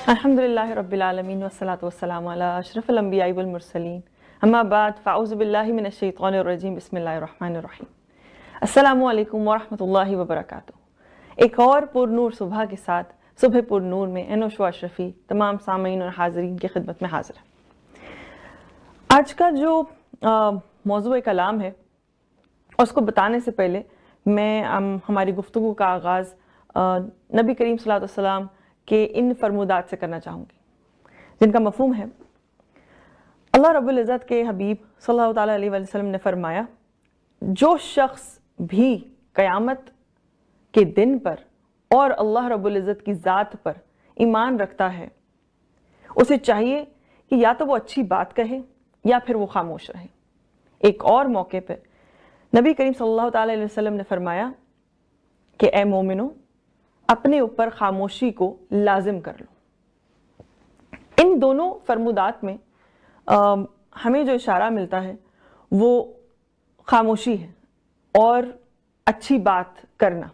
अल्हम्दुलिल्लाहि रब्बिल आलमीन वस्सलातु वस्सलामु अला अशरफिल अंबिया'i वल मुरसलीन अम्मा बाद फ़अऊज़ु बिल्लाहि मिनश शैतानिर रजीम बिस्मिल्लाहिर रहमानिर रहीम। अस्सलामु अलैकुम व रहमतुल्लाहि व बरकातुहू। एक और पुरनूर सुबह के साथ सुबह पुरनूर में एनोश व अशरफी तमाम सामीन और हाज़रीन की खिदमत में हाज़िर है। आज का जो मौज़ूए कलाम है उसको बताने से पहले मैं हमारी गुफ्तगू का आगाज़ नबी करीम सल्लल्लाहु अलैहि वसल्लम के इन फरमुदात से करना चाहूँगी, जिनका मफ़हूम है अल्लाह रब्बुल इज़्ज़त के हबीब सल्लल्लाहु ताला अलैहि वसल्लम ने फरमाया, जो शख्स भी क़यामत के दिन पर और अल्लाह रब्बुल इज़्ज़त की ज़ात पर ईमान रखता है, उसे चाहिए कि या तो वो अच्छी बात कहे या फिर वो खामोश रहे। एक और मौके पर नबी करीम सल्लल्लाहु ताला अलैहि वसल्लम ने फरमाया कि ए मोमिनो, अपने ऊपर खामोशी को लाजिम कर लो। इन दोनों फरमुदात में हमें जो इशारा मिलता है वो खामोशी है और अच्छी बात करना।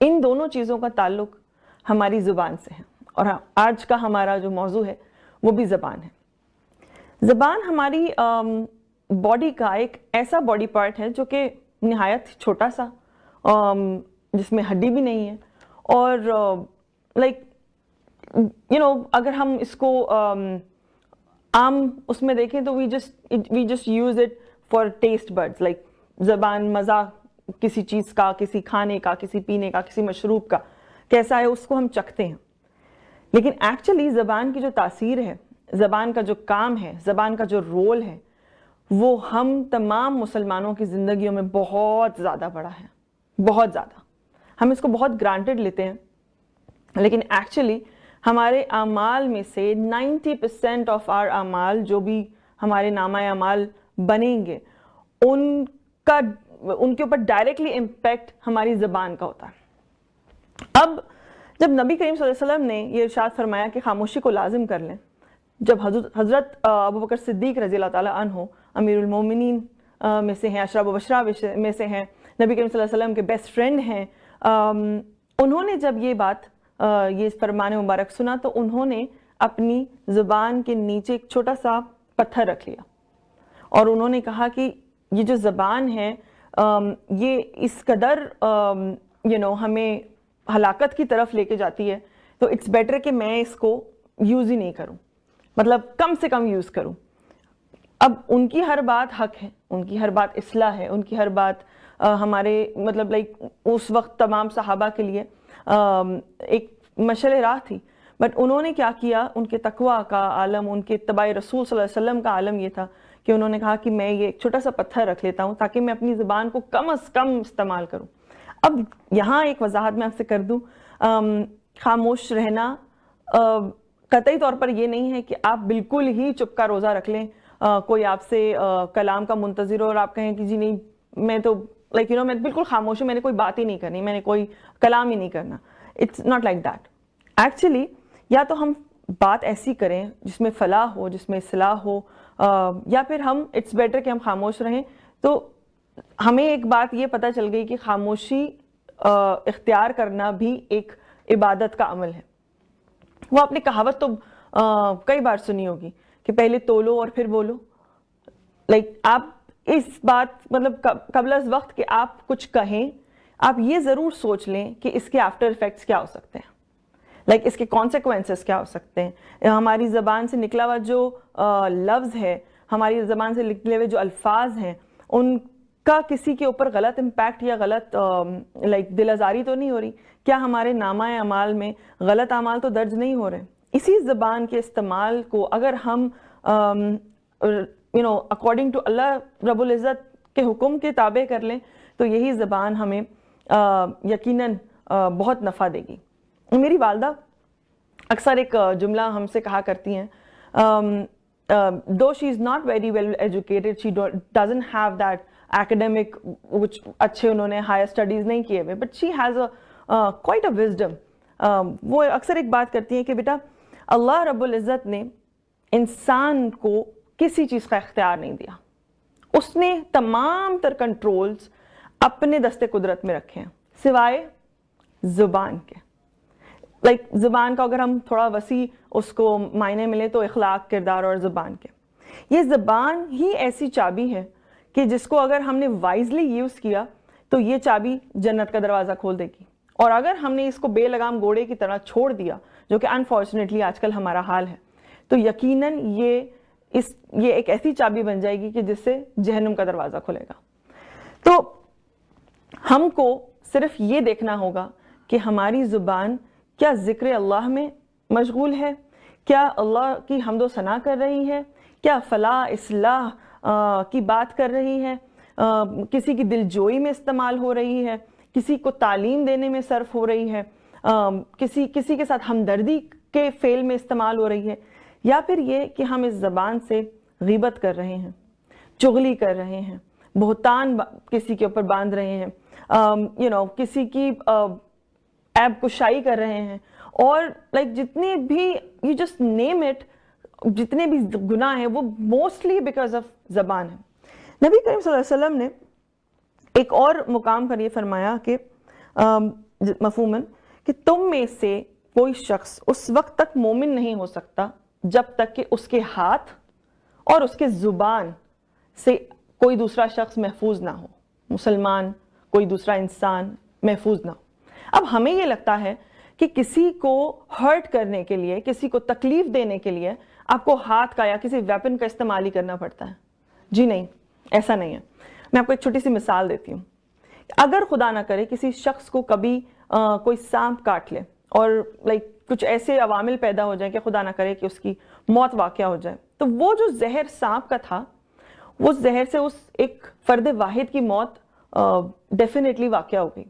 इन दोनों चीज़ों का ताल्लुक हमारी ज़ुबान से है और आज का हमारा जो मौजू है वो भी ज़बान है। ज़बान हमारी बॉडी का एक ऐसा बॉडी पार्ट है जो कि निहायत छोटा सा, जिसमें हड्डी भी नहीं है और अगर हम इसको आम उसमें देखें तो we just use it for taste buds. Like ज़बान मज़ा किसी चीज़ का, किसी खाने का, किसी पीने का, किसी मशरूब का कैसा है उसको हम चखते हैं, लेकिन एक्चुअली ज़बान की जो तासीर है, ज़बान का जो काम है, ज़बान का जो रोल है, वो हम तमाम मुसलमानों की ज़िंदगियों में बहुत ज़्यादा बड़ा है, बहुत ज़्यादा। हम इसको बहुत ग्रांटेड लेते हैं, लेकिन एक्चुअली हमारे अमाल में से 90% ऑफ आवर अमाल जो भी हमारे नामा अमाल बनेंगे उनके ऊपर डायरेक्टली इम्पैक्ट हमारी ज़बान का होता है। अब जब नबी करीम सल्लल्लाहु अलैहि वसल्लम ने ये इरशाद फरमाया कि खामोशी को लाजिम कर लें, जब हज़रत अबू बकर सिद्दीक़ रज़ियल्लाहु ताला अन्हु अमीरुल मोमिनीन में से हैं, अशरा व बशरा में से हैं, नबी करीम सल्लल्लाहु अलैहि वसल्लम के बेस्ट फ्रेंड हैं, उन्होंने जब ये बात ये फरमान मुबारक सुना तो उन्होंने अपनी ज़ुबान के नीचे एक छोटा सा पत्थर रख लिया और उन्होंने कहा कि ये जो ज़बान है ये इस कदर हमें हलाकत की तरफ लेके जाती है, तो इट्स बेटर कि मैं इसको यूज़ ही नहीं करूं, मतलब कम से कम यूज़ करूं। अब उनकी हर बात हक है, उनकी हर बात इस्लाह है, उनकी हर बात हमारे मतलब उस वक्त तमाम सहाबा के लिए एक मशअल राह थी, बट उन्होंने क्या किया, उनके तकवा का आलम, उनके इत्तिबाए रसूल सल्लल्लाहु अलैहि वसल्लम का आलम ये था कि उन्होंने कहा कि मैं ये एक छोटा सा पत्थर रख लेता हूँ ताकि मैं अपनी ज़ुबान को कम से कम इस्तेमाल करूँ। अब यहाँ एक वजाहत मैं आपसे कर दूँ, खामोश रहना कतई तौर पर ये नहीं है कि आप बिल्कुल ही चुप का रोज़ा रख लें, कोई आपसे कलाम का मुंतज़िर हो और आप कहें कि जी नहीं मैं तो मैं बिल्कुल खामोश हूँ, मैंने कोई बात ही नहीं करनी, मैंने कोई कलाम ही नहीं करना। It's not like that. Actually या तो हम बात ऐसी करें जिसमें फलाह हो, जिसमें इस्लाह हो, या फिर हम इट्स बेटर कि हम खामोश रहें। तो हमें एक बात ये पता चल गई कि खामोशी इख्तियार करना भी एक इबादत का अमल है। वो आपने कहावत तो कई बार सुनी होगी कि पहले तोलो और फिर बोलो। आप इस बात मतलब कबल अज़ वक्त कि आप कुछ कहें, आप ये ज़रूर सोच लें कि इसके आफ्टर इफेक्ट्स क्या हो सकते हैं, इसके कॉन्सिक्वेंसेस क्या हो सकते हैं। हमारी ज़बान से निकला हुआ जो लफ्ज़ है, हमारी ज़बान से निकले हुए जो अल्फाज हैं, उनका किसी के ऊपर गलत इम्पैक्ट या गलत दिल आज़ारी तो नहीं हो रही? क्या हमारे नामा अमाल में गलत अमाल तो दर्ज नहीं हो रहे? इसी ज़बान के इस्तेमाल को अगर हम अकॉर्डिंग टू अल्लाह रब्बुल इज़्ज़त के हुक्म के ताबे कर लें तो यही ज़बान हमें यकीनन बहुत नफ़ा देगी। मेरी वालदा अक्सर एक जुमला हमसे कहा करती हैं, दो she is not very well educated, she doesn't have that academic, कुछ अच्छे उन्होंने हायर स्टडीज़ नहीं किए हुए, but she has quite a wisdom. वो अक्सर एक बात करती हैं कि बेटा अल्लाह रब्बुल इज़्ज़त ने इंसान को किसी चीज़ का इख्तियार नहीं दिया, उसने तमाम तर कंट्रोल्स अपने दस्ते कुदरत में रखे हैं सिवाय ज़ुबान के। ज़ुबान का अगर हम थोड़ा वसी اس کو معنی ملے تو اخلاق، کردار اور زبان کے. یہ زبان ہی ایسی چابی ہے کہ جس کو اگر ہم نے وائزلی یوز کیا تو یہ چابی جنت کا دروازہ کھول دے گی، اور اگر ہم نے اس کو بے لگام گھوڑے کی طرح چھوڑ دیا، جو کہ انفارچونیٹلی آج کل ہمارا حال ہے، تو یقیناً یہ ایک ایسی چابی بن جائے گی کہ جس سے جہنم کا دروازہ کھلے گا. تو ہم کو صرف یہ دیکھنا ہوگا کہ ہماری زبان کیا ذکر اللہ میں مشغول ہے، کیا اللہ کی حمد و ثنا کر رہی ہے، کیا فلاح اصلاح کی بات کر رہی ہے، کسی کی دل جوئی میں استعمال ہو رہی ہے، کسی کو تعلیم دینے میں صرف ہو رہی ہے، کسی کے ساتھ ہمدردی کے فعل میں استعمال ہو رہی ہے، یا پھر یہ کہ ہم اس زبان سے غیبت کر رہے ہیں، چغلی کر رہے ہیں، بہتان کسی کے اوپر باندھ رہے ہیں، کسی کی عیب کشائی کر رہے ہیں، اور جتنے بھی you just name it، جتنے بھی گناہ ہیں وہ موسٹلی بیکاز آف زبان ہے. نبی کریم صلی اللہ علیہ وسلم نے ایک اور مقام پر یہ فرمایا کہ مفہوماً کہ تم میں سے کوئی شخص اس وقت تک مومن نہیں ہو سکتا جب تک کہ اس کے ہاتھ اور اس کے زبان سے کوئی دوسرا شخص محفوظ نہ ہو، مسلمان کوئی دوسرا انسان محفوظ نہ ہو. اب ہمیں یہ لگتا ہے کہ کسی کو ہرٹ کرنے کے لیے، کسی کو تکلیف دینے کے لیے آپ کو ہاتھ کا یا کسی ویپن کا استعمال ہی کرنا پڑتا ہے. جی نہیں، ایسا نہیں ہے. میں آپ کو ایک چھوٹی سی مثال دیتی ہوں. اگر خدا نہ کرے کسی شخص کو کبھی کوئی سانپ کاٹ لے اور کچھ ایسے عوامل پیدا ہو جائیں کہ خدا نہ کرے کہ اس کی موت واقع ہو جائے، تو وہ جو زہر سانپ کا تھا، وہ زہر سے اس ایک فرد واحد کی موت ڈیفینیٹلی واقع ہو گئی.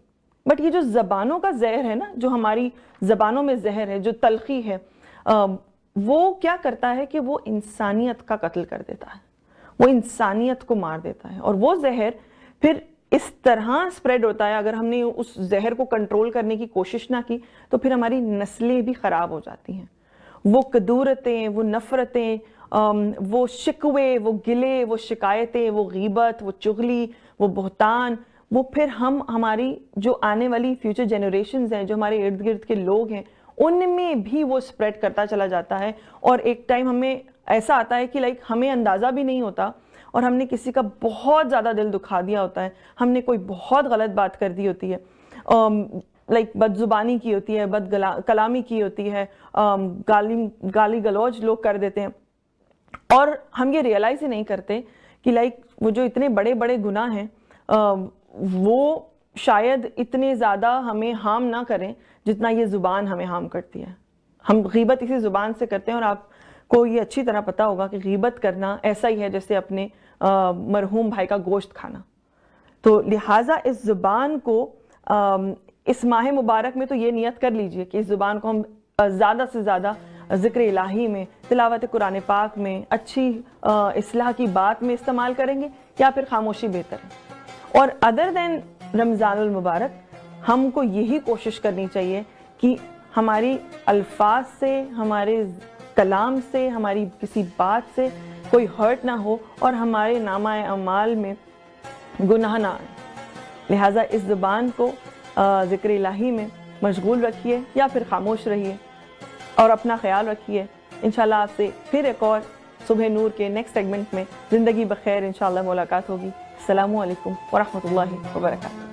بٹ یہ جو زبانوں کا زہر ہے نا، جو ہماری زبانوں میں زہر ہے، جو تلخی ہے، وہ کیا کرتا ہے کہ وہ انسانیت کا قتل کر دیتا ہے، وہ انسانیت کو مار دیتا ہے. اور وہ زہر پھر اس طرح سپریڈ ہوتا ہے، اگر ہم نے اس زہر کو کنٹرول کرنے کی کوشش نہ کی تو پھر ہماری نسلیں بھی خراب ہو جاتی ہیں. وہ کدورتیں، وہ نفرتیں، وہ شکوے، وہ گلے، وہ شکایتیں، وہ غیبت، وہ چغلی، وہ بہتان، وہ پھر ہماری جو آنے والی فیوچر جنریشنز ہیں، جو ہمارے ارد گرد کے لوگ ہیں، ان میں بھی وہ سپریڈ کرتا چلا جاتا ہے. اور ایک ٹائم ہمیں ایسا آتا ہے کہ ہمیں اندازہ بھی نہیں ہوتا، اور ہم نے کسی کا بہت زیادہ دل دکھا دیا ہوتا ہے، ہم نے کوئی بہت غلط بات کر دی ہوتی ہے، بد زبانی کی ہوتی ہے، بد کلامی کی ہوتی ہے، گالی گلوچ لوگ کر دیتے ہیں، اور ہم یہ ریئلائز ہی نہیں کرتے کہ وہ جو اتنے بڑے بڑے گناہ ہیں وہ شاید اتنے زیادہ ہمیں ہارم نہ کریں جتنا یہ زبان ہمیں ہارم کرتی ہے. ہم غیبت اسی زبان سے کرتے ہیں، اور آپ کو یہ اچھی طرح پتا ہوگا کہ غیبت کرنا ایسا ہی ہے جیسے اپنے مرحوم بھائی کا گوشت کھانا. تو لہٰذا اس زبان کو اس ماہ مبارک میں تو یہ نیت کر لیجئے کہ اس زبان کو ہم زیادہ سے زیادہ ذکر الہی میں، تلاوت قرآن پاک میں، اچھی اصلاح کی بات میں استعمال کریں گے، یا پھر خاموشی بہتر ہے. اور ادر دین رمضان المبارک ہم کو یہی کوشش کرنی چاہیے کہ ہماری الفاظ سے، ہمارے کلام سے، ہماری کسی بات سے کوئی ہرٹ نہ ہو اور ہمارے نامہ اعمال میں گناہ نہ آئے. لہٰذا اس زبان کو ذکر الہی میں مشغول رکھیے یا پھر خاموش رہیے، اور اپنا خیال رکھیے. انشاءاللہ آپ سے پھر ایک اور صبح نور کے نیکسٹ سیگمنٹ میں زندگی بخیر انشاءاللہ ملاقات ہوگی. السلام علیکم ورحمۃ اللہ وبرکاتہ.